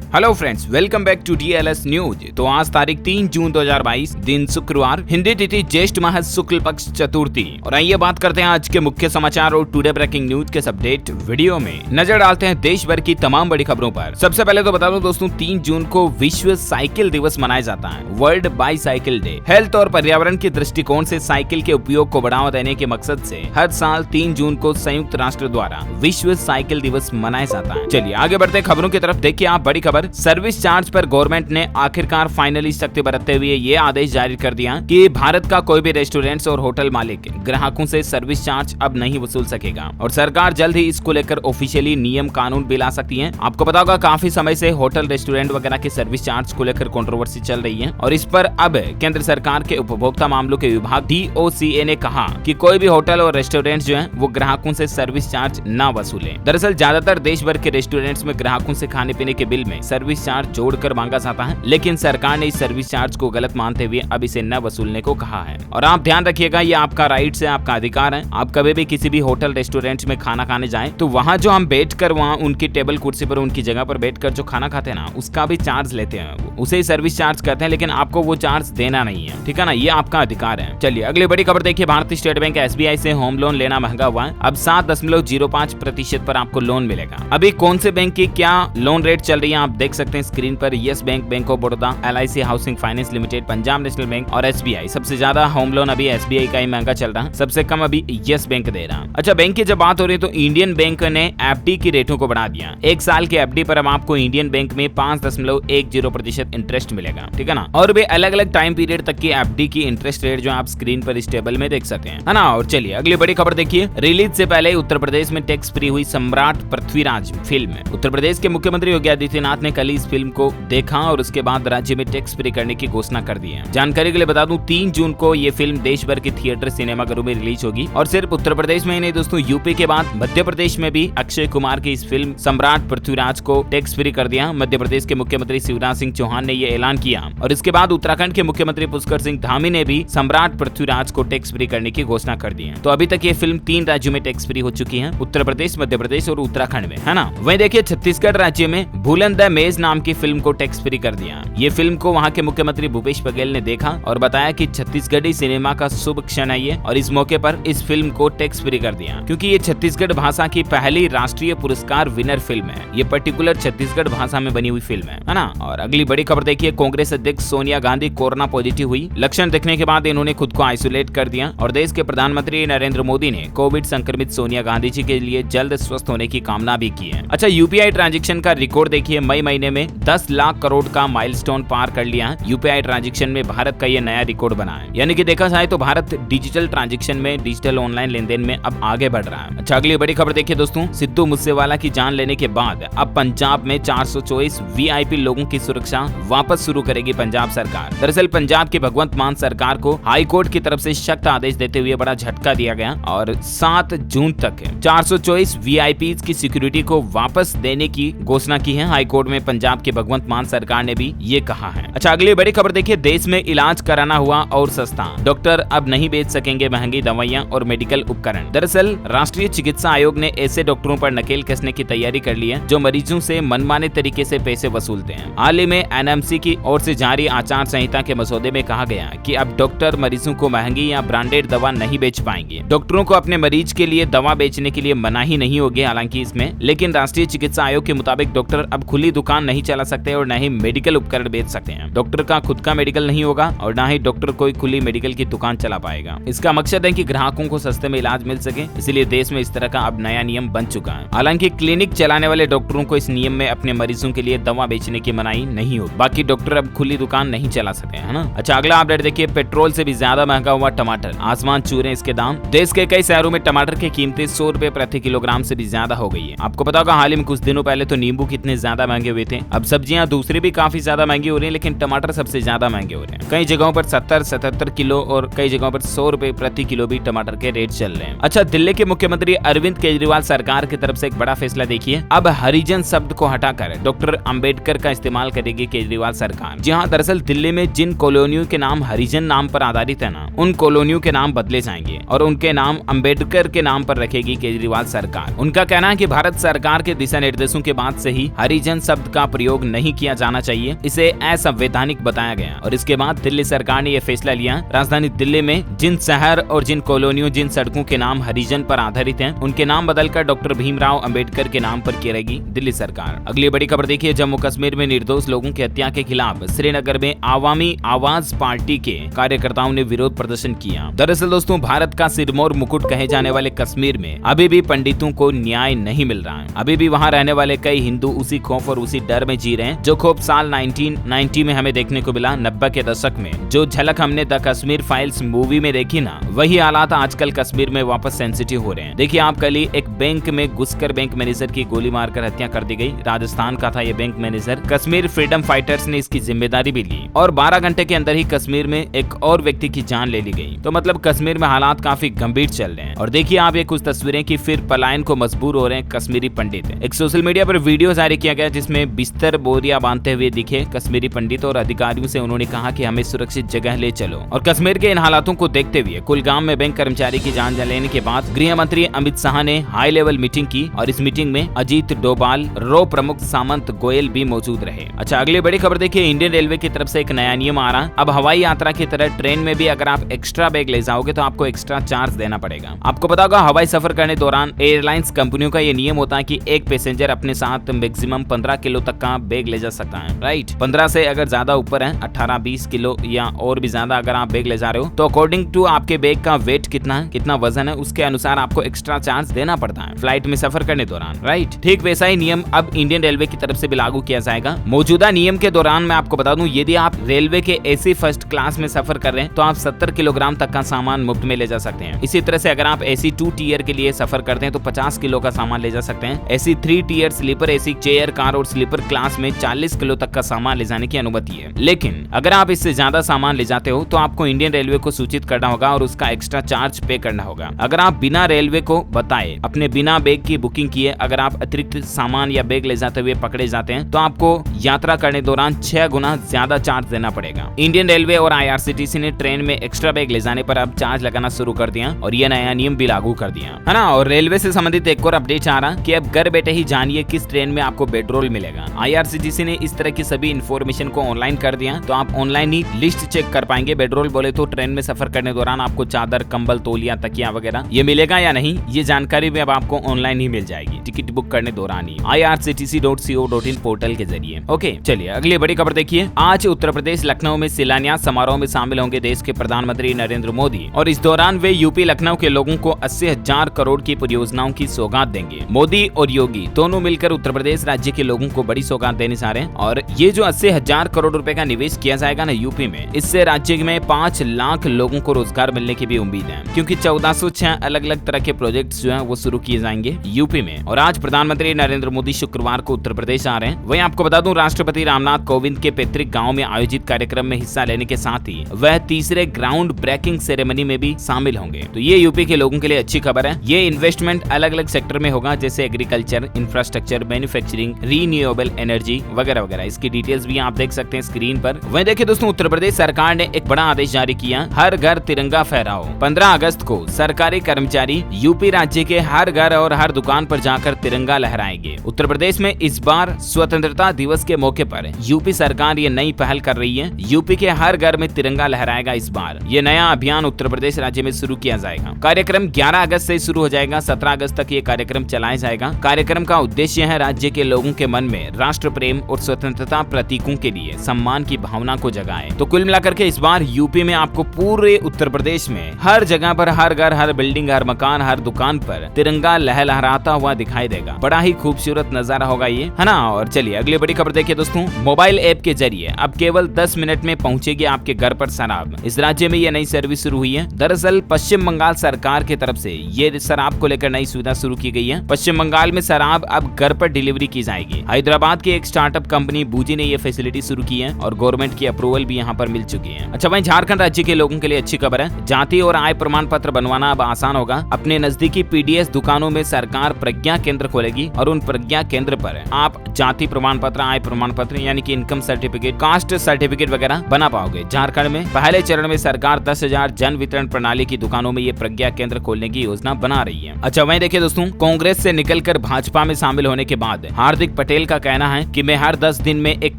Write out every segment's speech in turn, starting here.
Hello friends, welcome back to DLS news. तो आज तारीख 3 जून 2022, दिन शुक्रवार, हिंदी तिथि ज्येष्ठ माह शुक्ल पक्ष चतुर्थी। और आइए बात करते हैं आज के मुख्य समाचार और टुडे ब्रेकिंग न्यूज के अपडेट वीडियो में नजर डालते हैं देश भर की तमाम बड़ी खबरों पर। सबसे पहले तो बता दूं दोस्तों, 3 जून को विश्व साइकिल दिवस मनाया जाता है, वर्ल्ड बाईसाइकिल डे। हेल्थ और पर्यावरण के दृष्टिकोण से साइकिल के उपयोग को बढ़ावा देने के मकसद से हर साल 3 जून को संयुक्त राष्ट्र द्वारा विश्व साइकिल दिवस मनाया जाता है। चलिए आगे बढ़ते हैं खबरों की तरफ। देखिए आप बड़ी खबर, सर्विस चार्ज पर गवर्नमेंट ने आखिरकार फाइनली सख्ती बरतते हुए ये आदेश जारी कर दिया कि भारत का कोई भी रेस्टोरेंट्स और होटल मालिक ग्राहकों से सर्विस चार्ज अब नहीं वसूल सकेगा और सरकार जल्द ही इसको लेकर ऑफिशियली नियम कानून भी ला सकती है। आपको पता होगा काफी समय से होटल रेस्टोरेंट वगैरह के सर्विस चार्ज को लेकर कंट्रोवर्सी चल रही है और इस पर अब केंद्र सरकार के उपभोक्ता मामलों के विभाग DOCA ने कहा कि कोई भी होटल और रेस्टोरेंट जो है वो ग्राहकों से सर्विस चार्ज न वसूले। दरअसल ज्यादातर देश भर के रेस्टोरेंट्स में ग्राहकों से खाने पीने के बिल में सर्विस चार्ज जोड़कर मांगा जाता है, लेकिन सरकार ने इस सर्विस चार्ज को गलत मानते हुए अब इसे न वसूलने को कहा है। और आप ध्यान रखिएगा, ये आपका राइट है, आपका अधिकार है। आप कभी भी किसी भी होटल रेस्टोरेंट में खाना खाने जाएं तो वहाँ जो हम बैठकर वहाँ उनकी टेबल कुर्सी पर उनकी जगह पर बैठकर जो खाना खाते हैं ना, उसका भी चार्ज लेते हैं, उसे सर्विस चार्ज कहते हैं, लेकिन आपको वो चार्ज देना नहीं है, ठीक है ना, ये आपका अधिकार है। चलिए अगली बड़ी खबर देखिए, भारतीय स्टेट बैंक SBI से होम लोन लेना महंगा हुआ है। अब 7.05% पर आपको लोन मिलेगा। अभी कौन से बैंक की क्या लोन रेट चल रही है आप देख सकते हैं स्क्रीन पर। Yes bank, bank of Baroda, LIC housing finance limited, Punjab national bank और SBI। सबसे ज्यादा होम लोन अभी SBI का ही महंगा चल रहा है, सबसे कम अभी यस बैंक दे रहा है। अच्छा, बैंक की जब बात हो रही है तो इंडियन बैंक ने FD की रेटों को बढ़ा दिया। 1 साल के FD पर अब आपको इंडियन बैंक में 5.10% इंटरेस्ट मिलेगा, ठीक है ना। और भी अलग अलग टाइम पीरियड तक की FD की इंटरेस्ट रेट जो आप स्क्रीन पर इस टेबल में देख सकते हैं, है ना। और चलिए अगली बड़ी खबर देखिए, रिलीज से पहले उत्तर प्रदेश में टैक्स फ्री हुई सम्राट पृथ्वीराज फिल्म। उत्तर प्रदेश के मुख्यमंत्री योगी आदित्यनाथ ने कल इस फिल्म को देखा और उसके बाद राज्य में टैक्स फ्री करने की घोषणा कर दी है। जानकारी के लिए बता दूं, 3 जून को ये फिल्म देश भर के थिएटर सिनेमाघरों में रिलीज होगी। और सिर्फ उत्तर प्रदेश में ही नहीं दोस्तों, यूपी के बाद मध्य प्रदेश में भी अक्षय कुमार की इस फिल्म सम्राट पृथ्वीराज को टैक्स फ्री कर दिया। मध्य प्रदेश के मुख्यमंत्री शिवराज सिंह चौहान ने ये ऐलान किया और इसके बाद उत्तराखंड के मुख्यमंत्री पुष्कर सिंह धामी ने भी सम्राट पृथ्वीराज को टैक्स फ्री करने की घोषणा कर दी है। तो अभी तक ये फिल्म 3 राज्यों में टैक्स फ्री हो चुकी है, उत्तर प्रदेश, मध्य प्रदेश और उत्तराखंड में, है ना। वहीं देखिए छत्तीसगढ़ राज्य में भूलन द मेज नाम की फिल्म को टैक्स फ्री कर दिया। ये फिल्म को वहां के मुख्यमंत्री भूपेश बघेल ने देखा और बताया कि छत्तीसगढ़ी सिनेमा का शुभ क्षण है ये, और इस मौके पर इस फिल्म को टैक्स फ्री कर दिया क्योंकि ये छत्तीसगढ़ भाषा की पहली राष्ट्रीय पुरस्कार विनर फिल्म है। ये पर्टिकुलर छत्तीसगढ़ भाषा में बनी हुई फिल्म है ना। और अगली बड़ी खबर देखिए, कांग्रेस अध्यक्ष सोनिया गांधी कोरोना पॉजिटिव हुई। लक्षण दिखने के बाद इन्होंने खुद को आइसोलेट कर दिया और देश के प्रधानमंत्री नरेंद्र मोदी ने कोविड संक्रमित सोनिया गांधी जी के लिए जल्द स्वस्थ होने की कामना भी की है। अच्छा, UPI ट्रांजैक्शन का रिकॉर्ड देखिए, मई महीने में 10 लाख करोड़ का माइलस्टोन पार कर लिया है। UPI ट्रांजैक्शन में भारत का ये नया रिकॉर्ड बना है, यानी कि देखा जाए तो भारत डिजिटल ट्रांजैक्शन में, डिजिटल ऑनलाइन लेन देन में अब आगे बढ़ रहा है। अच्छा, अगली बड़ी खबर देखिए दोस्तों, सिद्धू मूसेवाला की जान लेने के बाद अब पंजाब में 424 VIP लोगों की सुरक्षा वापस शुरू करेगी पंजाब सरकार। दरअसल पंजाब की भगवंत मान सरकार को हाई कोर्ट की तरफ से सख्त आदेश देते हुए बड़ा झटका दिया गया और 7 जून तक 424 VIPs की सिक्योरिटी को वापस देने की घोषणा की है। हाई कोर्ट में पंजाब के भगवंत मान सरकार ने भी ये कहा है। अच्छा, अगली बड़ी खबर देखिए, देश में इलाज कराना हुआ और सस्ता, डॉक्टर अब नहीं बेच सकेंगे महंगी दवाइयां और मेडिकल उपकरण। दरअसल राष्ट्रीय चिकित्सा आयोग ने ऐसे डॉक्टरों पर नकेल कसने की तैयारी कर ली है जो मरीजों से मनमाने तरीके से पैसे वसूलते हैं। हाल ही में NMC की ओर से जारी आचार संहिता के मसौदे में कहा गया कि अब डॉक्टर मरीजों को महंगी या ब्रांडेड दवा नहीं बेच पाएंगे। डॉक्टरों को अपने मरीज के लिए दवा बेचने के लिए मनाही नहीं होगी हालांकि इसमें, लेकिन राष्ट्रीय चिकित्सा आयोग के मुताबिक डॉक्टर अब खुली दुकान नहीं चला सकते और न ही मेडिकल उपकरण बेच सकते हैं। डॉक्टर का खुद का मेडिकल नहीं होगा और न ही डॉक्टर कोई खुली मेडिकल की दुकान चला पाएगा। इसका मकसद है कि ग्राहकों को सस्ते में इलाज मिल सके, इसलिए देश में इस तरह का अब नया नियम बन चुका है। हालांकि क्लिनिक चलाने वाले डॉक्टरों को इस नियम में अपने मरीजों के लिए दवा बेचने की मनाही नहीं होगी। बाकी डॉक्टर अब खुली दुकान नहीं चला सकते, है ना। अच्छा, अगला अपडेट देखिए, पेट्रोल से भी ज्यादा महंगा हुआ टमाटर, आसमान छू रहे इसके दाम। देश के कई शहरों में टमाटर की कीमतें 100 रुपए प्रति किलोग्राम से भी ज्यादा हो गई है। आपको पता होगा हाल ही में कुछ दिनों पहले तो नींबू कितने ज्यादा महंगे हुए थे। अब सब्जियां दूसरी भी काफी ज्यादा महंगी हो रही है, लेकिन टमाटर सबसे ज्यादा महंगे हो रहे हैं। कई जगहों पर 70-77 किलो और कई जगहों पर 100 रुपए प्रति किलो भी टमाटर के रेट चल रहे हैं। अच्छा, दिल्ली के मुख्यमंत्री अरविंद केजरीवाल सरकार की तरफ से एक बड़ा फैसला देखिए, अब हरिजन शब्द को हटाकर डॉक्टर अंबेडकर का इस्तेमाल करेगी केजरीवाल सरकार। जी हाँ, दरअसल दिल्ली में जिन कॉलोनियों के नाम हरिजन नाम पर आधारित है ना, उन कॉलोनियों के नाम बदले जाएंगे और उनके नाम अंबेडकर के नाम पर रखेगी केजरीवाल सरकार। उनका कहना है कि भारत सरकार के दिशा निर्देशों के बाद से ही हरिजन शब्द शब्द का प्रयोग नहीं किया जाना चाहिए, इसे असंवैधानिक बताया गया। और इसके बाद दिल्ली सरकार ने यह फैसला लिया, राजधानी दिल्ली में जिन शहर और जिन कॉलोनियों, जिन सड़कों के नाम हरिजन पर आधारित हैं, उनके नाम बदलकर डॉक्टर भीमराव अंबेडकर के नाम पर करेगी दिल्ली सरकार। अगली बड़ी खबर देखिए, जम्मू कश्मीर में निर्दोष लोगों की हत्या के खिलाफ श्रीनगर में आवामी आवाज पार्टी के कार्यकर्ताओं ने विरोध प्रदर्शन किया। दरअसल दोस्तों, भारत का सिरमौर मुकुट कहे जाने वाले कश्मीर में अभी भी पंडितों को न्याय नहीं मिल रहा है। अभी भी वहाँ रहने वाले कई हिंदू उसी खौफ और उसी डर में जी रहे हैं जो खौफ साल 1990 में हमें देखने को मिला। 90 के दशक में जो झलक हमने द कश्मीर फाइल्स मूवी में देखी ना, वही हालात आजकल कश्मीर में वापस सेंसिटिव हो रहे हैं। देखिए, आप कल ही एक बैंक में घुसकर बैंक मैनेजर की गोली मारकर हत्या कर दी गई। राजस्थान का था ये bank manager. Kashmir freedom fighters ने इसकी जिम्मेदारी भी ली और 12 घंटे के अंदर ही कश्मीर में एक और व्यक्ति की जान ले ली गई। तो मतलब कश्मीर में हालात काफी गंभीर चल रहे हैं। और देखिए आप ये कुछ तस्वीरें कि फिर पलायन को मजबूर हो रहे हैं कश्मीरी पंडित। एक सोशल मीडिया पर वीडियो जारी किया गया जिसमें बिस्तर बोरिया बांधते हुए दिखे कश्मीरी पंडित और अधिकारियों से उन्होंने कहा कि हमें सुरक्षित जगह ले चलो। और कश्मीर के इन हालातों को देखते हुए कुलगाम में बैंक कर्मचारी की जान लेने के बाद गृह मंत्री अमित शाह ने हाई लेवल मीटिंग की और इस मीटिंग में अजीत डोभाल, रो प्रमुख सामंत गोयल भी मौजूद रहे। अच्छा, अगली बड़ी खबर देखिए, इंडियन रेलवे की तरफ से एक नया नियम आ रहा। अब हवाई यात्रा की तरह ट्रेन में भी अगर आप एक्स्ट्रा बैग ले जाओगे तो आपको एक्स्ट्रा चार्ज देना पड़ेगा। आपको पता होगा, हवाई सफर करने दौरान एयरलाइंस कंपनियों का ये नियम होता है कि एक पैसेंजर अपने साथ मैक्सिमम 15 किलो तक का बैग ले जा सकता है, राइट। 15 से अगर ज्यादा ऊपर है, 18-20 किलो या और भी ज्यादा अगर आप बैग ले जा रहे हो तो अकॉर्डिंग टू आपके बैग का वेट कितना है, कितना वजन है, उसके अनुसार आपको एक्स्ट्रा चार्ज देना पड़ता है फ्लाइट में सफर करने दौरान, राइट। ठीक वैसा ही नियम अब इंडियन रेलवे की तरफ से भी लागू किया जाएगा। मौजूदा नियम के दौरान मैं आपको बता दूं, यदि आप रेलवे के एसी फर्स्ट क्लास में सफर कर रहे हैं तो आप 70 किलोग्राम तक का सामान मुफ्त में ले जा सकते हैं। इसी तरह से अगर आप एसी 2 टीयर के लिए सफर करते हैं तो 50 किलो का सामान ले जा सकते हैं। AC 3 tier, sleeper AC, chair, car और स्लीपर क्लास में 40 किलो तक का सामान ले जाने की अनुमति है। लेकिन अगर आप इससे ज्यादा सामान ले जाते हो तो आपको इंडियन रेलवे को सूचित करना होगा और उसका एक्स्ट्रा चार्ज पे करना होगा। अगर आप बिना रेलवे को बताए अपने बिना बैग की बुकिंग किए अगर आप अतिरिक्त सामान या बैग ले जाते हुए पकड़े जाते हैं तो आपको यात्रा करने दौरान 6 गुना ज्यादा चार्ज देना पड़ेगा। इंडियन रेलवे और IRCTC ने ट्रेन में एक्स्ट्रा बैग ले जाने पर अब चार्ज लगाना शुरू कर दिया और यह नया नियम भी लागू कर दिया है ना। और रेलवे से संबंधित एक और अपडेट आ रहा कि अब घर बैठे ही जानिए किस ट्रेन में आपको बेडरोल मिलेगा। IRCTC ने इस तरह की सभी इन्फॉर्मेशन को ऑनलाइन कर दिया, तो आप ऑनलाइन ही लिस्ट चेक कर पाएंगे। बेडरोल बोले तो ट्रेन में सफर करने दौरान आपको चादर, कंबल, तौलिया, तकिया वगैरह ये मिलेगा या नहीं, ये जानकारी भी अब आपको ऑनलाइन ही मिल जाएगी टिकट बुक करने दौरान ही irctc.co.in पोर्टल के जरिए। ओके, चलिए अगली बड़ी खबर देखिए। आज उत्तर प्रदेश लखनऊ में शिलान्यास समारोह में शामिल होंगे देश के प्रधानमंत्री नरेंद्र मोदी और इस दौरान वे यूपी लखनऊ के लोगों को 80,000 करोड़ की परियोजनाओं की सौगात देंगे। मोदी और योगी दोनों मिलकर उत्तर प्रदेश राज्य के लोगों को बड़ी सौगात देने जा रहे हैं और ये जो 80,000 करोड़ रुपए का निवेश किया जाएगा ना यूपी में, इससे राज्य में 5 लाख लोगों को रोजगार मिलने की भी उम्मीद है, क्योंकि 1406 अलग अलग तरह के प्रोजेक्ट्स जो हैं वो शुरू किए जाएंगे यूपी में। और आज प्रधानमंत्री नरेंद्र मोदी शुक्रवार को उत्तर प्रदेश आ रहे हैं। वहीं आपको बता दूं, राष्ट्रपति रामनाथ कोविंद के पैतृक गांव में आयोजित कार्यक्रम में हिस्सा लेने के साथ ही वह तीसरे ग्राउंड ब्रेकिंग सेरेमनी में भी शामिल होंगे। तो ये यूपी के लोगों के लिए अच्छी खबर है। ये इन्वेस्टमेंट अलग अलग सेक्टर में होगा, जैसे agriculture, infrastructure, manufacturing, renewable energy वगैरह वगैरह। इसकी डिटेल्स भी आप देख सकते हैं स्क्रीन पर। वहीं देखिए दोस्तों, उत्तर प्रदेश सरकार ने एक बड़ा आदेश जारी किया, हर घर तिरंगा फहराओ। 15 अगस्त को सरकारी कर्मचारी यूपी राज्य के हर घर और हर दुकान पर जाकर तिरंगा लहराएंगे। उत्तर प्रदेश में इस बार स्वतंत्रता दिवस के मौके पर यूपी सरकार ये नई पहल कर रही है। यूपी के हर घर में तिरंगा लहराएगा इस बार। ये नया अभियान उत्तर प्रदेश राज्य में शुरू किया जाएगा। कार्यक्रम 11 अगस्त से शुरू हो जाएगा, 17 अगस्त तक ये कार्यक्रम चलाया जाएगा। कार्यक्रम का उद्देश्य है राज्य के लोगों के मन में राष्ट्र प्रेम और स्वतंत्रता प्रतीकों के लिए सम्मान की भावना को जगाए। तो कुल मिलाकर के इस बार यूपी में आपको पूरे उत्तर प्रदेश में हर जगह पर, हर घर, हर बिल्डिंग, हर मकान, हर दुकान पर तिरंगा लहराता हुआ दिखाई देगा। बड़ा ही खूबसूरत नजारा होगा ये, है ना। और चलिए अगली बड़ी खबर देखिए दोस्तों, मोबाइल ऐप के जरिए अब केवल 10 मिनट में पहुंचेगी आपके घर पर शराब। इस राज्य में ये नई सर्विस शुरू हुई है। दरअसल पश्चिम बंगाल सरकार की तरफ से ये शराब को लेकर नई सुविधा शुरू की गई है। पश्चिम बंगाल में शराब अब घर पर डिलीवरी की जाएगी। हैदराबाद की एक स्टार्टअप कंपनी बूजी ने ये फैसिलिटी शुरू की है और गवर्नमेंट की अप्रूवल भी यहाँ पर मिल चुकी है। अच्छा, वहीं झारखंड राज्य के लोगों के लिए अच्छी खबर है, जाति और आय प्रमाण पत्र बनवाना अब आसान होगा। अपने नजदीकी PDS दुकानों में सरकार प्रज्ञा केंद्र खोलेगी और उन प्रज्ञा केंद्र पर आप जाति प्रमाण पत्र, आय प्रमाण पत्र यानी कि इनकम सर्टिफिकेट, कास्ट सर्टिफिकेट वगैरह बना पाओगे। झारखंड में पहले चरण में सरकार 10,000 जन वितरण प्रणाली की दुकानों में ये प्रज्ञा केंद्र खोलने की योजना बना रही है। अच्छा, वहीं देखिए दोस्तों, कांग्रेस से निकलकर भाजपा में शामिल होने के बाद हार्दिक पटेल का कहना है कि मैं हर 10 दिन में एक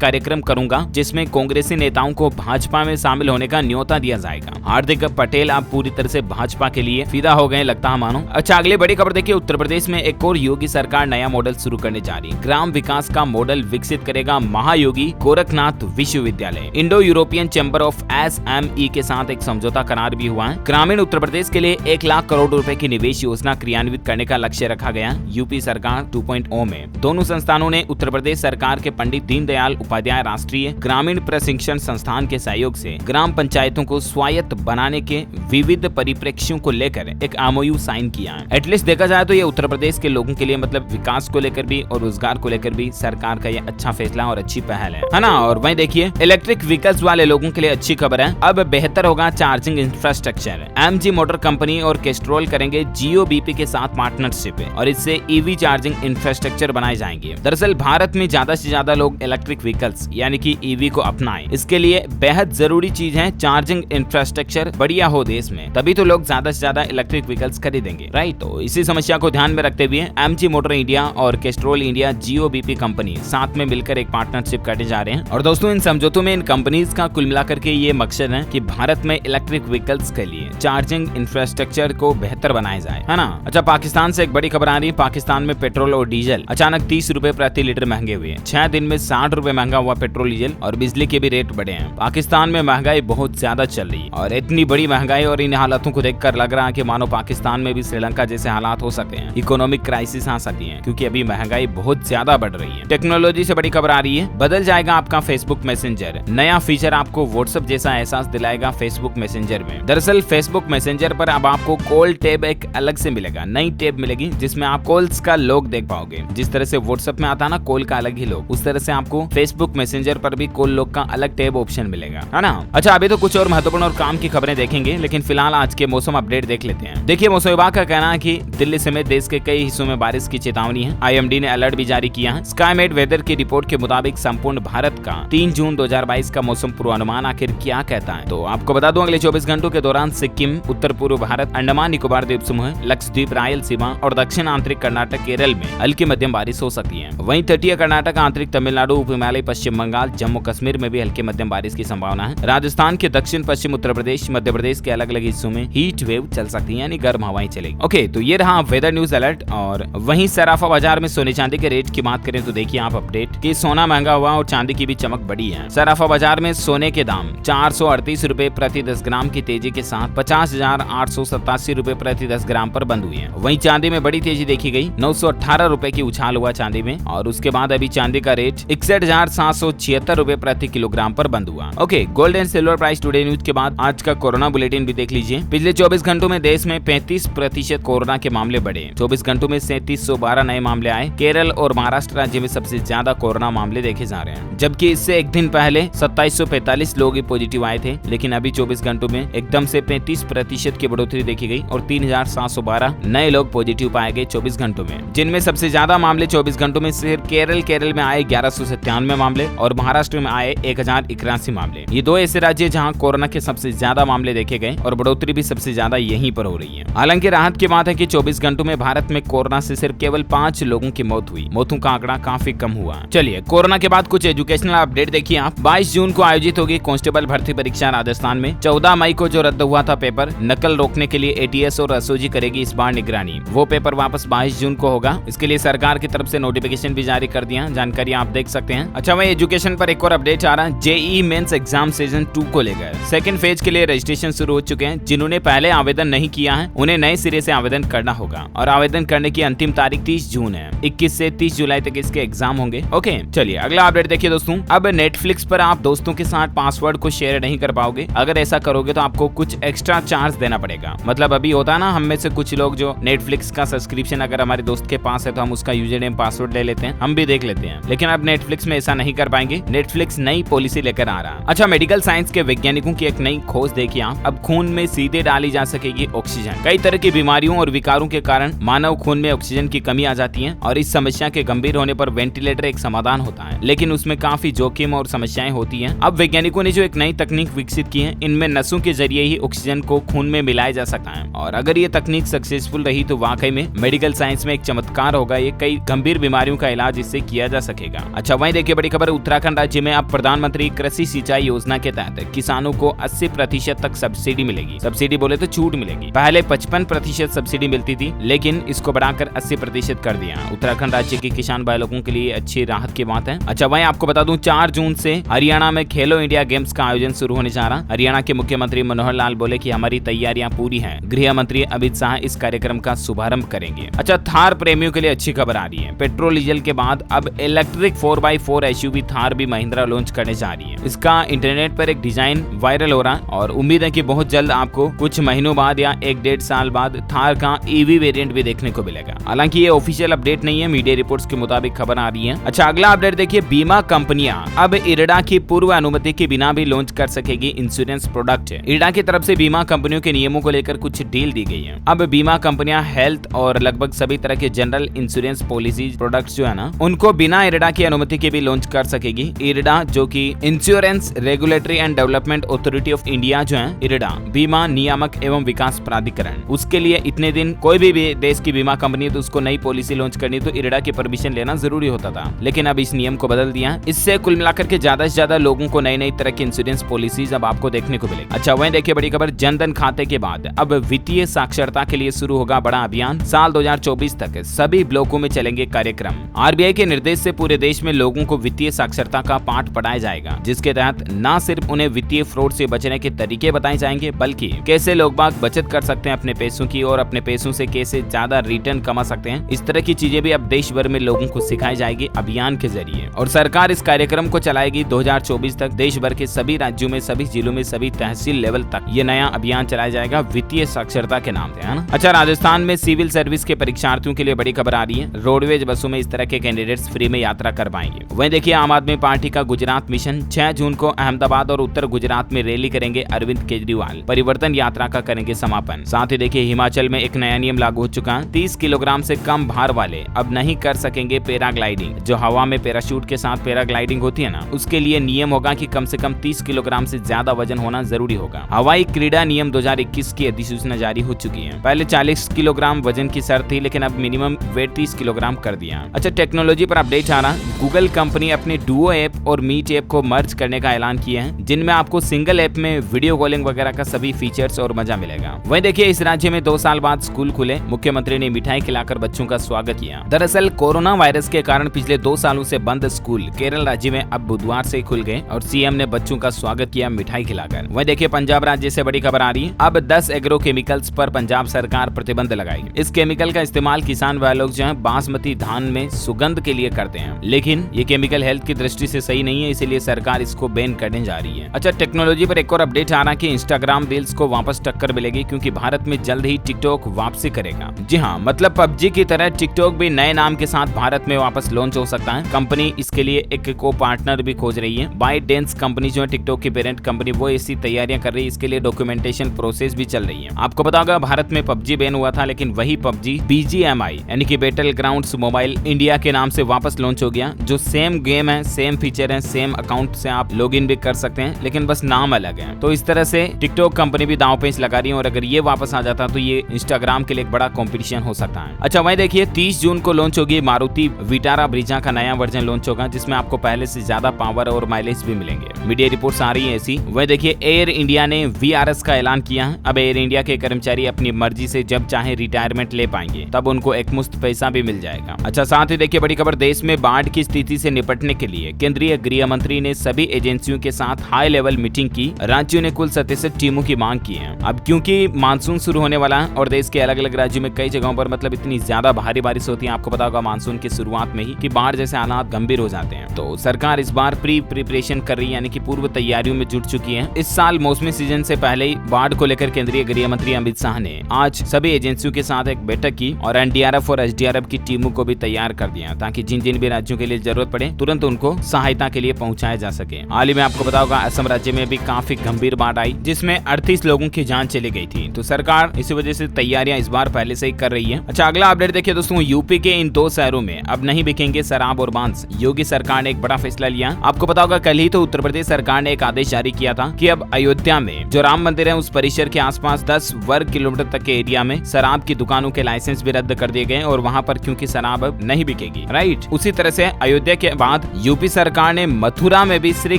कार्यक्रम करूंगा जिसमें कांग्रेसी नेताओं को भाजपा में शामिल होने का न्योता दिया जाएगा। हार्दिक पटेल अब पूरी तरह से भाजपा के लिए फिदा हो गए लगता है मानो। अच्छा, अगली बड़ी खबर देखिए, उत्तर प्रदेश में एक और योगी सरकार नया मॉडल शुरू करने जा रही है। ग्राम विकास का मॉडल विकसित करेगा महायोगी गोरखनाथ विश्वविद्यालय। Indo European chamber of SME के साथ एक समझौता करार भी हुआ है। ग्रामीण उत्तर प्रदेश के लिए 1 लाख करोड़ रुपए की निवेश योजना क्रियान्वित करने का लक्ष्य रखा गया यूपी सरकार 2.0 में। दोनों संस्थानों ने उत्तर प्रदेश सरकार के पंडित दीनदयाल उपाध्याय राष्ट्रीय ग्रामीण प्रशिक्षण संस्थान के सहयोग से ग्राम पंचायतों को स्वायत्त बनाने के विविध परिप्रेक्ष्यों को लेकर एक MOU साइन किया है। एटलीस्ट देखा जाए तो ये उत्तर प्रदेश के लोगों के लिए मतलब विकास को लेकर भी और रोजगार को लेकर भी सरकार का ये अच्छा फैसला और अच्छी पहल है ना। और वहीं देखिए, इलेक्ट्रिक व्हीकल्स वाले लोगों के लिए अच्छी खबर है, अब बेहतर होगा charging infrastructure. MG motor company और कैस्ट्रोल करेंगे GOBP के साथ पार्टनरशिप और इससे EV चार्जिंग इंफ्रास्ट्रक्चर बनाए जाएंगे। दरअसल भारत में ज्यादा से ज्यादा लोग इलेक्ट्रिक व्हीकल्स यानी कि EV को अपनाएं, इसके लिए बेहद जरूरी चीज है चार्जिंग इंफ्रास्ट्रक्चर बढ़िया हो देश में, तभी तो लोग ज्यादा से ज्यादा इलेक्ट्रिक व्हीकल्स खरीदेंगे, राइट। तो इसी समस्या को ध्यान में रखते हुए MG मोटर इंडिया और कैस्ट्रोल इंडिया GOBP कंपनी साथ में मिलकर एक पार्टनरशिप करने जा रहे हैं। और दोस्तों, इन समझौतों में इन कंपनीज का कुल मिलाकर के ये मकसद है कि भारत में इलेक्ट्रिक व्हीकल्स के लिए चार्जिंग इंफ्रास्ट्रक्चर को बेहतर बनाया जाए, है ना। अच्छा, पाकिस्तान से एक बड़ी खबर आ रही है। पाकिस्तान में पेट्रोल और डीजल अचानक 30 रुपए प्रति लीटर महंगे हुए। 6 दिन में 60 रुपए महंगा हुआ पेट्रोल डीजल और बिजली के भी रेट बढ़े हैं। पाकिस्तान में महंगाई बहुत ज्यादा चल रही है और इतनी बड़ी महंगाई और इन हालातों को देखकर लग रहा है कि मानो पाकिस्तान में भी श्रीलंका जैसे हालात हो सकते हैं, इकोनॉमिक क्राइसिस आ सकती है, क्योंकि अभी महंगाई बहुत ज्यादा बढ़ रही है। टेक्नोलॉजी से बड़ी खबर आ रही है, बदल जाएगा आपका फेसबुक मैसेंजर। नया फीचर आपको व्हाट्सएप जैसा एहसास दिलाएगा फेसबुक मैसेंजर में। दरअसल फेसबुक मैसेंजर पर अब आपको कॉल टैब एक अलग से मिलेगा, नई टैब मिलेगी जिसमें आप कॉल्स का लॉग देख पाओगे। जिस तरह से व्हाट्सएप में आता है ना कॉल का अलग ही लॉग, उस तरह से आपको फेसबुक मैसेंजर पर भी कॉल लॉग का अलग टैब ऑप्शन मिलेगा, है ना। अच्छा, अभी तो कुछ और महत्वपूर्ण और काम की खबरें देखेंगे, लेकिन फिलहाल आज के मौसम अपडेट देख लेते हैं। देखिए, मौसम विभाग का कहना है कि दिल्ली समेत देश के कई हिस्सों में बारिश की चेतावनी है। IMD ने अलर्ट भी जारी किया है। स्काईमेट वेदर की रिपोर्ट के मुताबिक संपूर्ण भारत का 3 जून 2022 का मौसम पूर्वानुमान आखिर क्या कहता है, तो आपको बता दूं अगले 24 घंटों के दौरान सिक्किम, उत्तर पूर्व भारत, अंडमान निकोबार द्वीप समूह, लक्षद्वीप, रायलसीमा और दक्षिण आंतरिक कर्नाटक, केरल में हल्की मध्यम बारिश हो सकती है। वहीं तटीय कर्नाटक, आंतरिक तमिलनाडु, उप हिमालय, पश्चिम बंगाल, जम्मू कश्मीर में भी हल्की मध्यम बारिश की संभावना है। राजस्थान के दक्षिण पश्चिम उत्तर प्रदेश, मध्य प्रदेश के अलग अलग हिस्सों में हीट वेव चल सकती है, यानी गर्म हवाएं चलेगी। ओके, तो ये रहा वेदर न्यूज अलर्ट। और वहीं सराफा बाजार में सोने चांदी के रेट की बात करें तो देखिए आप अपडेट कि सोना महंगा हुआ और चांदी की भी चमक बढ़ी है। सराफा बाजार में सोने के दाम 438 रुपए प्रति 10 ग्राम की तेजी के साथ 50,887 रुपए प्रति 10 ग्राम पर बंद हुई है। वहीं चांदी में बड़ी तेजी देखी गई, 918 रुपए की उछाल हुआ चांदी में, और उसके बाद अभी चांदी का रेट 61,776 रुपए प्रति किलोग्राम पर बंद हुआ। Okay, gold and silver price today news के बाद आज का कोरोना बुलेटिन भी देख लीजिए। पिछले 24 घंटों में देश में 35% कोरोना के मामले बढ़े। 24 घंटों में 3712 नए मामले आए। केरल और महाराष्ट्र राज्य में सबसे ज्यादा कोरोना मामले देखे जा रहे हैं, जबकि इससे एक दिन पहले 2745 लोग ही पॉजिटिव आए थे, लेकिन अभी 24 घंटों में एकदम से 35% की बढ़ोतरी देखी गई और 3712 नए लोग पॉजिटिव पाए गए 24 घंटों में, जिनमें सबसे ज्यादा मामले 24 घंटों में सिर्फ केरल में आए 1197 मामले और महाराष्ट्र में आए 1081 मामले। ये दो ऐसे राज्य जहां कोरोना के सबसे ज्यादा मामले देखे गए और बढ़ोतरी भी सबसे ज्यादा यहीं पर हो रही है। हालांकि राहत की बात है कि 24 घंटों में भारत में कोरोना से सिर्फ केवल 5 लोगों की मौत हुई। मौतों का आंकड़ा काफी कम हुआ। चलिए, कोरोना के बाद कुछ एजुकेशनल अपडेट देखिए आप। 22 जून को आयोजित होगी कांस्टेबल भर्ती परीक्षा राजस्थान में। 14 मई को जो रद्द हुआ था पेपर, नकल रोकने के लिए ATS और एसओजी करेगी इस बार निगरानी। वो पेपर वापस 22 जून को होगा। इसके लिए सरकार की तरफ से नोटिफिकेशन भी जारी कर दिया, जानकारी आप देख सकते हैं। अच्छा, वही एजुकेशन पर एक और अपडेट आ रहा है। JEE मेंस एग्जाम सीजन 2 को लेकर सेकंड फेज के लिए रजिस्ट्रेशन शुरू हो चुके हैं। जिन्होंने पहले आवेदन नहीं किया है उन्हें नए सिरे से आवेदन करना होगा और आवेदन करने की अंतिम तारीख 30 जून है। 21 से 30 जुलाई तक इसके एग्जाम होंगे। ओके, चलिए अगला अपडेट देखिए दोस्तों। अब नेटफ्लिक्स पर आप दोस्तों के साथ पासवर्ड को शेयर नहीं कर पाओगे। अगर ऐसा करोगे तो आपको कुछ एक्स्ट्रा चार्ज देना पड़ेगा। मतलब अभी होता है ना, हम में से कुछ लोग जो नेटफ्लिक्स का सब्सक्रिप्शन अगर हमारे दोस्त के पास है तो हम उसका यूजर नेम पासवर्ड ले लेते हैं, हम भी देख लेते हैं, लेकिन अब नेटफ्लिक्स में ऐसा नहीं कर पाएंगे। नेटफ्लिक्स नई पॉलिसी लेकर आ रहा है। अच्छा, मेडिकल साइंस के वैज्ञानिकों की एक नई खोज देखिए आप। अब खून में सीधे डाली जा सकेगी ऑक्सीजन। कई तरह की बीमारियों और विकारों के कारण मानव खून में ऑक्सीजन की कमी आ जाती है और इस समस्या के गंभीर होने पर वेंटिलेटर एक समाधान होता है, लेकिन उसमें काफी जोखिम और समस्याएं होती हैं। अब वैज्ञानिकों ने जो एक नई तकनीक विकसित की की है। इनमें नसों के जरिए ही ऑक्सीजन को खून में मिलाया जा सकता है और अगर ये तकनीक सक्सेसफुल रही तो वाकई में मेडिकल साइंस में एक चमत्कार होगा। ये कई गंभीर बीमारियों का इलाज इससे किया जा सकेगा। अच्छा, वहीं देखिए बड़ी खबर, उत्तराखंड राज्य में अब प्रधानमंत्री कृषि सिंचाई योजना के तहत किसानों को 80% तक सब्सिडी मिलेगी। सब्सिडी बोले तो छूट मिलेगी। पहले 55% सब्सिडी मिलती थी, लेकिन इसको बढ़ाकर 80% कर दिया। उत्तराखंड राज्य के किसान भाई लोगों के लिए अच्छी राहत की बात है। अच्छा, वहीं आपको बता दूं 4 जून से हरियाणा में खेलो इंडिया गेम्स का आयोजन शुरू होने जा रहा। हरियाणा के मुख्यमंत्री मनोहर लाल बोले कि हमारी तैयारियां पूरी हैं। गृह मंत्री अमित शाह इस कार्यक्रम का शुभारंभ करेंगे। अच्छा, थार प्रेमियों के लिए अच्छी खबर आ रही है। पेट्रोल डीजल के बाद अब इलेक्ट्रिक 4x4 एसयूवी थार भी महिंद्रा लॉन्च करने जा रही है। इसका इंटरनेट पर एक डिजाइन वायरल हो रहा है और उम्मीद है कि बहुत जल्द आपको कुछ महीनों बाद या 1-1.5 साल बाद थार का ईवी वेरिएंट भी देखने को मिलेगा। हालांकि ये ऑफिशियल अपडेट नहीं है, मीडिया रिपोर्ट्स के मुताबिक खबर आ रही है। अच्छा, अगला अपडेट देखिए, बीमा कंपनियां अब इरडा की पूर्व अनुमति के बिना भी लॉन्च कर सकेगी इंश्योरेंस प्रोडक्ट। इरडा की तरफ से बीमा कंपनियों के नियमों को लेकर कुछ डील दी गई है। अब बीमा कंपनियां हेल्थ और लगभग सभी तरह के जनरल इंश्योरेंस पॉलिसी प्रोडक्ट्स जो है ना, उनको बिना इरडा की अनुमति के भी लॉन्च कर सकेगी। इरडा जो कि insurance regulatory and development authority of India जो है, इरडा बीमा नियामक एवं विकास प्राधिकरण, उसके लिए इतने दिन कोई भी देश की बीमा कंपनी है तो उसको नई पॉलिसी लॉन्च करनी तो इरडा की परमिशन लेना जरूरी होता था, लेकिन अब इस नियम को बदल दिया। इससे कुल मिलाकर के ज्यादा से ज्यादा लोगों को नई तरह की इंश्योरेंस पॉलिसीज अब आपको देखने को मिलेगी। अच्छा, वहीं देखिए बड़ी खबर, जनधन खाते के बाद अब वित्तीय साक्षरता के लिए शुरू होगा बड़ा अभियान। साल 2024 तक सभी ब्लॉकों में चलेंगे कार्यक्रम। आरबीआई के निर्देश से पूरे देश में लोगों को वित्तीय साक्षरता का पाठ पढ़ाया जाएगा, जिसके तहत न सिर्फ उन्हें वित्तीय फ्रॉड से बचने के तरीके बताए जाएंगे, बल्कि कैसे लोग बाग बचत कर सकते हैं अपने पैसों की और अपने पैसों से कैसे ज्यादा रिटर्न कमा सकते हैं। इस तरह की चीजें भी अब देश भर में लोगों को सिखाई जाएगी अभियान के जरिए और सरकार इस कार्यक्रम को चलाएगी 2024 तक। देश भर के सभी राज्यों में, सभी जिलों में, सभी तहसील लेवल तक ये नया अभियान चलाया जाएगा वित्तीय साक्षरता के नाम से, है ना। अच्छा, राजस्थान में सिविल सर्विस के परीक्षार्थियों के लिए बड़ी खबर आ रही है। रोडवेज बसों में इस तरह के कैंडिडेट्स फ्री में यात्रा कर पाएंगे। वहीं देखिए, आम आदमी पार्टी का गुजरात मिशन 6 जून को अहमदाबाद और उत्तर गुजरात में रैली करेंगे अरविंद केजरीवाल। परिवर्तन यात्रा का करेंगे समापन। साथ ही देखिए, हिमाचल में एक नया नियम लागू हो चुका है। 30 किलोग्राम से कम भार वाले अब नहीं कर सकेंगे पैराग्लाइडिंग। जो हवा में पैराशूट के साथ पैराग्लाइडिंग होती है ना, उसके लिए नियम होगा कि कम से कम 30 किलोग्राम से ज्यादा वजन होना जरूरी होगा। हवाई क्रीड़ा नियम 2021 की अधिसूचना जारी हो चुकी है। पहले 40 किलोग्राम वजन की शर्त थी, लेकिन अब मिनिमम वेट 30 किलोग्राम कर दिया। अच्छा, टेक्नोलॉजी पर अपडेट आ रहा। गूगल कंपनी अपने डुओ ऐप और मीट ऐप को मर्ज करने का ऐलान किया है, जिनमें आपको सिंगल ऐप में वीडियो कॉलिंग वगैरह का सभी फीचर्स और मजा मिलेगा। वहीं देखिए, इस राज्य में 2 साल बाद स्कूल खुले। मुख्यमंत्री ने मिठाई खिलाकर बच्चों का स्वागत किया। दरअसल कोरोना वायरस के कारण पिछले 2 सालों से बंद स्कूल केरल राज्य में अब बुधवार से खुल गए और सीएम ने बच्चों का स्वागत किया मिठाई खिलाकर। वहीं देखिए, पंजाब राज्य से बड़ी खबर आ रही है। अब 10 एग्रो केमिकल्स पर पंजाब सरकार प्रतिबंध लगाएगी। इस केमिकल का इस्तेमाल किसान भाई लोग जो है बासमती धान में सुगंध के लिए करते हैं, लेकिन ये केमिकल हेल्थ की दृष्टि से सही नहीं है, इसीलिए सरकार इसको बैन करने जा रही है। अच्छा, टेक्नोलॉजी पर एक और अपडेट आ रहा है कि इंस्टाग्राम रील्स को वापस टक्कर मिलेगी, क्योंकि भारत में जल्द ही टिकटॉक वापसी करेगा। जी हाँ, मतलब पबजी की तरह टिकटॉक भी नए नाम के साथ भारत में वापस लॉन्च हो सकता है। कंपनी इसके लिए एक को पार्टनर भी खोज रही है। ByteDance कंपनी जो है टिकटॉक की पेरेंट कंपनी, वो ऐसी तैयारियां कर रही है। इसके लिए डॉक्यूमेंटेशन प्रोसेस भी चल रही है। आपको पता होगा भारत में पबजी बैन हुआ था, लेकिन वही पबजी BGMI यानी कि बैटल ग्राउंड्स मोबाइल इंडिया के नाम से वापस लॉन्च हो गया। जो सेम गेम है, सेम फीचर है, सेम अकाउंट से आप लॉग इन भी कर सकते हैं, लेकिन बस नाम अलग है। तो इस तरह से टिकटॉक कंपनी भी दांव पेच लगा रही है और अगर ये वापस आ जाता तो ये इंस्टाग्राम के लिए एक बड़ा कॉम्पिटिशन हो सकता है। अच्छा, वहीं देखिए 30 जून को लॉन्च होगी मारुति विटारा ब्रीजा का नया वर्जन लॉन्च होगा, जिसमें आपको पहले से ज्यादा पावर और माइलेज भी मिलेंगे। मीडिया रिपोर्ट्स आ रही है ऐसी। वह देखिए, एयर इंडिया ने VRS का ऐलान किया है। अब एयर इंडिया के कर्मचारी अपनी मर्जी से जब चाहे रिटायरमेंट ले पाएंगे, तब उनको एक मुश्त पैसा भी मिल जाएगा। अच्छा, साथ ही देखिए बड़ी खबर, देश में बाढ़ की स्थिति से निपटने के लिए केंद्रीय गृह मंत्री ने सभी एजेंसियों के साथ हाई लेवल मीटिंग की। राज्यों ने कुल 37 टीमों की मांग की है। अब क्योंकि मानसून शुरू होने वाला है और देश के अलग अलग राज्यों में कई जगहों पर मतलब इतनी ज्यादा भारी बारिश होती है, आपको पता होगा मानसून की शुरुआत में ही कि बाढ़ जैसे हालात गंभीर हो जाते हैं। तो सरकार इस बार प्रिपरेशन कर रही है, यानी कि पूर्व तैयारियों में जुट चुकी है। इस साल मौसमी सीजन से पहले ही बाढ़ को लेकर केंद्रीय गृह मंत्री अमित शाह ने आज सभी एजेंसियों के साथ एक बैठक की और NDRF और SDRF की टीमों को भी तैयार कर दिया, ताकि जिन जिन भी राज्यों के लिए जरूरत पड़े तुरंत उनको सहायता के लिए पहुंचाया जा सके। हाल ही में आपको पता होगा असम राज्य में भी काफी गंभीर बाढ़ आई, जिसमें 38 लोगों की जान चली गई थी। तो सरकार इसी वजह से तैयारियां इस बार पहले से ही कर रही है। अच्छा, अगला अपडेट देखिए दोस्तों, यूपी के इन 2 शहरों में अब नहीं बिकेंगे शराब और मांस। योगी सरकार ने एक बड़ा फैसला लिया। आपको पता होगा कल ही तो उत्तर प्रदेश सरकार ने एक आदेश जारी किया था कि अब अयोध्या में जो राम मंदिर है उस परिसर के आसपास 10 वर्ग किलोमीटर तक के एरिया में शराब की दुकानों के लाइसेंस भी रद्द कर दिए गए और वहां पर क्योंकि शराब अब नहीं बिकेगी, राइट। उसी तरह से अयोध्या के बाद यूपी सरकार ने मथुरा में भी श्री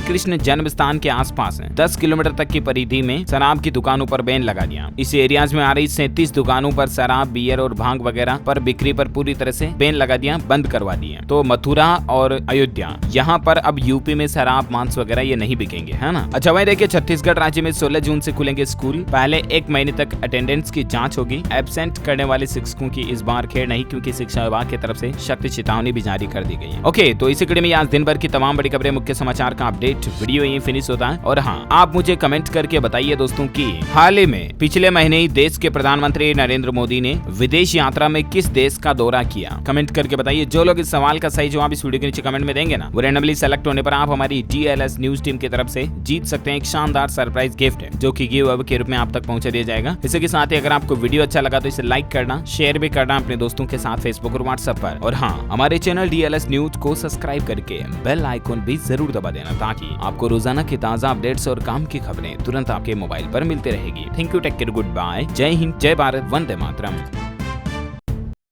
कृष्ण जन्म स्थान के आसपास 10 किलोमीटर तक की परिधि में शराब की दुकानों पर बैन लगा दिया। इस एरियाज में आ रही 37 दुकानों पर शराब, बियर और भांग वगैरह पर बिक्री पर पूरी तरह से बैन लगा दिया, बंद करवा दिया। तो मथुरा और अयोध्या यहाँ पर अब यूपी में शराब, मांस वगैरह ये नहीं बिकेंगे, है ना। अच्छा वही देखिए, छत्तीसगढ़ राज्य में 16 जून से खुलेंगे स्कूल। पहले 1 महीने तक अटेंडेंस की जांच होगी। एब्सेंट करने वाले शिक्षकों की इस बार खेर नहीं, क्योंकि शिक्षा विभाग की तरफ से सख्त चेतावनी भी जारी कर दी गई है। ओके, तो इसी कड़ी में आज दिन भर की तमाम बड़ी खबरें, मुख्य समाचार का अपडेट वीडियो यही फिनिश होता है। और हाँ, आप मुझे कमेंट करके बताइए दोस्तों कि हाल ही में पिछले महीने ही देश के प्रधानमंत्री नरेंद्र मोदी ने विदेश यात्रा में किस देश का दौरा किया, कमेंट करके बताइए। जो लोग इस सवाल का सही जवाब इस वीडियो के नीचे कमेंट में देंगे ना, वो रैंडमली सेलेक्ट होने पर आप हमारी DLS न्यूज टीम की तरफ से जीत सकते हैं एक शानदार सरप्राइज गिफ्ट, जो कि गिव अवे के रूप में आप तक पहुंचा दिया जाएगा। इसी के साथ ही अगर आपको वीडियो अच्छा लगा तो इसे लाइक करना, शेयर भी करना अपने दोस्तों के साथ फेसबुक और व्हाट्सएप पर। और हाँ, हमारे चैनल DLS न्यूज को सब्सक्राइब करके बेल आइकॉन भी जरूर दबा देना, ताकि आपको रोजाना की ताजा अपडेट्स और काम की खबरें तुरंत आपके मोबाइल पर मिलती रहेगी। Thank you, take care, good bye, जय हिंद, जय भारत, वंदे मातरम।